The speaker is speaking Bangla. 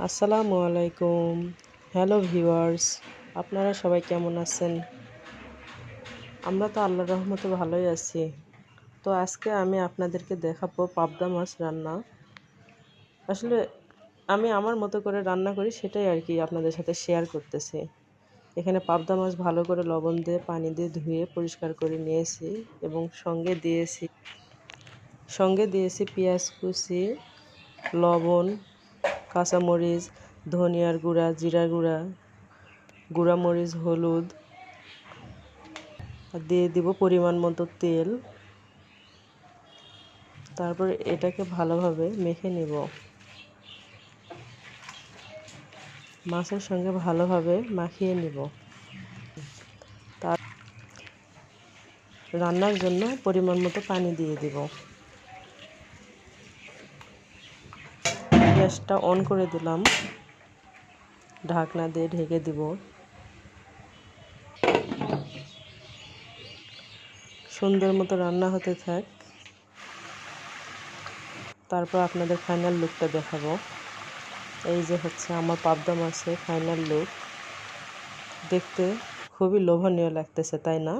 আসসালামু আলাইকুম। হ্যালো ভিউয়ার্স, আপনারা সবাই কেমন আছেন? আমরা তো আল্লাহর রহমতে ভালোই আছি। তো আজকে আমি আপনাদেরকে দেখাবো পাবদা মাছ রান্না। আসলে আমি আমার মতো করে রান্না করি সেটাই আর কি আপনাদের সাথে শেয়ার করতেছি। এখানে পাবদা মাছ ভালো করে লবণ দিয়ে পানি দিয়ে ধুয়ে পরিষ্কার করে নিয়েছি এবং সঙ্গে দিয়েছি পেঁয়াজ কুচি, লবণ, কাঁচামরিচ, ধনিয়ার গুঁড়া, জিরার গুঁড়া, গুঁড়া মরিচ, হলুদ, আর দিয়ে দিব পরিমাণ মতো তেল। তারপর এটাকে ভালোভাবে মেখে নেব, মাছের সঙ্গে ভালোভাবে মাখিয়ে নেব। তার রান্নার জন্য পরিমাণ মতো পানি দিয়ে দিব। গ্যাসটা অন করে দিলাম, ঢাকনা দিয়ে ঢেকে দিব। সুন্দর মতো রান্না হতে থাক, তারপর আপনাদের ফাইনাল লুকটা দেখাবো। এই যে হচ্ছে আমার পাবদা মাছের ফাইনাল লুক। দেখতে খুবই লোভনীয় লাগতেছে, তাই না?